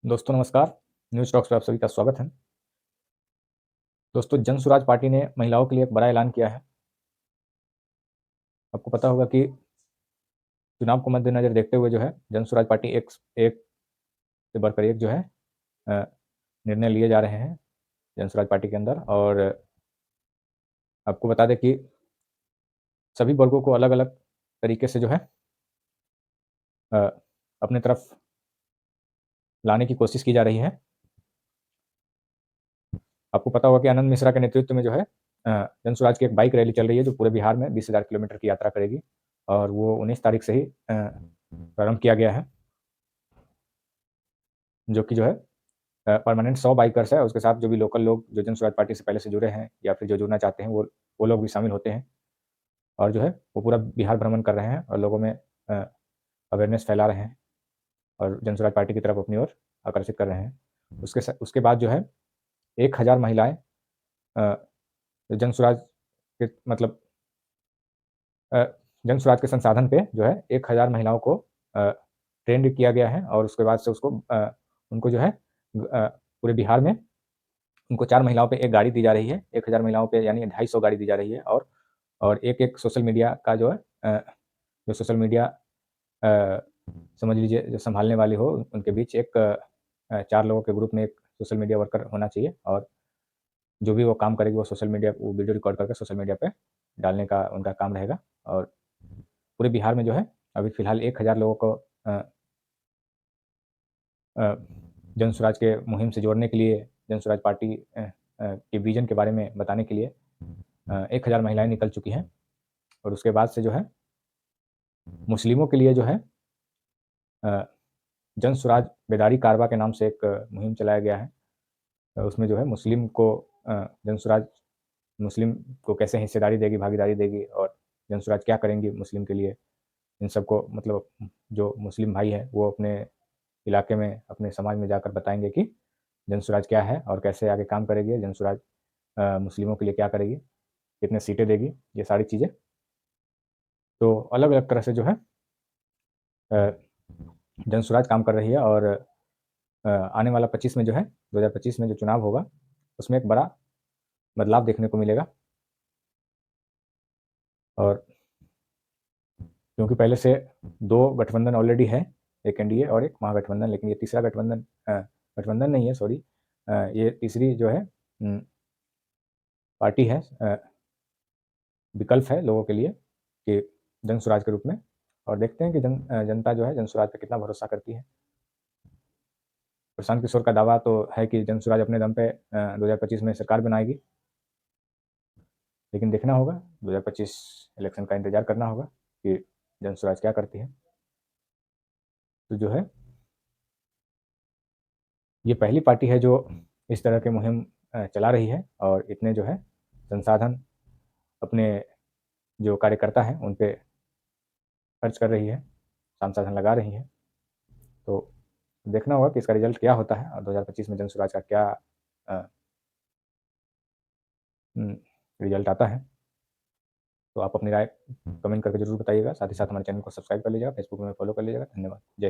दोस्तों नमस्कार। News talks पे आप सभी का स्वागत है। दोस्तों, जन स्वराज पार्टी ने महिलाओं के लिए एक बड़ा ऐलान किया है। आपको पता होगा कि चुनाव को मद्देनज़र देखते हुए जो है जन स्वराज पार्टी एक एक से बढ़कर एक जो है अ, निर्णय लिए जा रहे हैं जन स्वराज पार्टी के अंदर। और आपको बता दें कि सभी वर्गों को अलग-अलग तरीके से जो है अ, अपनी तरफ लाने की कोशिश की जा रही है। आपको पता होगा कि आनंद मिश्रा के नेतृत्व में जो है जन स्वराज की एक बाइक रैली चल रही है जो पूरे बिहार में 20,000 किलोमीटर की यात्रा करेगी और वो 19 तारीख से ही प्रारंभ किया गया है, जो कि जो है परमानेंट 100 बाइकर्स है। उसके साथ जो भी लोकल लोग जो जन स्वराज पार्टी से पहले से जुड़े हैं या फिर जो जुड़ना चाहते हैं वो लोग भी शामिल होते हैं और जो है वो पूरा बिहार भ्रमण कर रहे हैं और लोगों में अवेयरनेस फैला रहे हैं और जन स्वराज पार्टी की तरफ अपनी ओर आकर्षित कर रहे हैं। उसके बाद जो है 1000 महिलाएं जन स्वराज के मतलब अ, जन स्वराज के संसाधन पे जो है 1000 महिलाओं को ट्रेंड किया गया है और उसके बाद से उनको जो है पूरे बिहार में उनको 4 महिलाओं पे 1 गाड़ी दी जा रही है। 1000 महिलाओं पे यानी 250 गाड़ी दी जा रही है और एक-एक सोशल मीडिया का जो है जो सोशल मीडिया अ, समझ लीजिए जो सँभालने वाली हो उनके बीच 4 लोगों के ग्रुप में एक सोशल मीडिया वर्कर होना चाहिए और जो भी वो काम करेगी वो वीडियो रिकॉर्ड करके सोशल मीडिया पे डालने का उनका काम रहेगा। और पूरे बिहार में जो है अभी फ़िलहाल 1000 लोगों को अ अ, जन स्वराज के मुहिम से जोड़ने के लिए जन स्वराज पार्टी के विज़न के बारे में बताने के लिए 1000 महिलाएँ निकल चुकी हैं और उसके बाद से जो है मुस्लिमों के लिए जो है अ, जन स्वराज बेदारी कारवा के नाम से एक मुहिम चलाया गया है। उसमें जो है जन स्वराज मुस्लिम को कैसे हिस्सेदारी देगी, भागीदारी देगी और जन स्वराज क्या करेंगी मुस्लिम के लिए, इन सबको मतलब जो मुस्लिम भाई हैं, वो अपने इलाके में, अपने समाज में जाकर बताएँगे कि जन स्वराज क्या है और कैसे आगे काम करेगी, जन स्वराज मुस्लिमों के लिए क्या करेगी, कितने सीटें देगी, ये सारी चीज़ें। तो अलग-अलग तरह से जो है अ, जन स्वराज काम कर रही है और आने वाला 25 में जो है 2025 में जो चुनाव होगा, उसमें एक बड़ा बदलाव देखने को मिलेगा। और क्योंकि पहले से 2 गठबंधन ऑलरेडी है, एक एनडीए और एक महागठबंधन, लेकिन ये तीसरा गठबंधन नहीं है, सॉरी, ये तीसरी जो है पार्टी है, विकल्प है लोगों के लिए कि जन स्वराज के रूप में। और देखते हैं कि जनता जो है जन स्वराज पे कितना भरोसा करती है। प्रशांत किशोर का दावा तो है कि जन स्वराज अपने दम पे 2025 में सरकार बनाएगी, लेकिन देखना होगा, 2025 इलेक्शन का इंतजार करना होगा कि जन स्वराज क्या करती है। तो जो है ये पहली पार्टी है जो इस तरह की मुहिम चला रही है और इतने जो है संसाधन अपने जो कार्यकर्ता हैं उन पे खर्च कर रही है, संसाधन लगा रही है। तो देखना होगा कि इसका रिजल्ट क्या होता है और 2025 में जन स्वराज का क्या अ, रिजल्ट आता है। तो आप अपनी राय कमेंट करके ज़रूर बताइएगा। साथ ही साथ हमारे चैनल को सब्सक्राइब कर लीजिएगा, फेसबुक में फॉलो कर लीजिएगा। धन्यवाद। जय हिंद।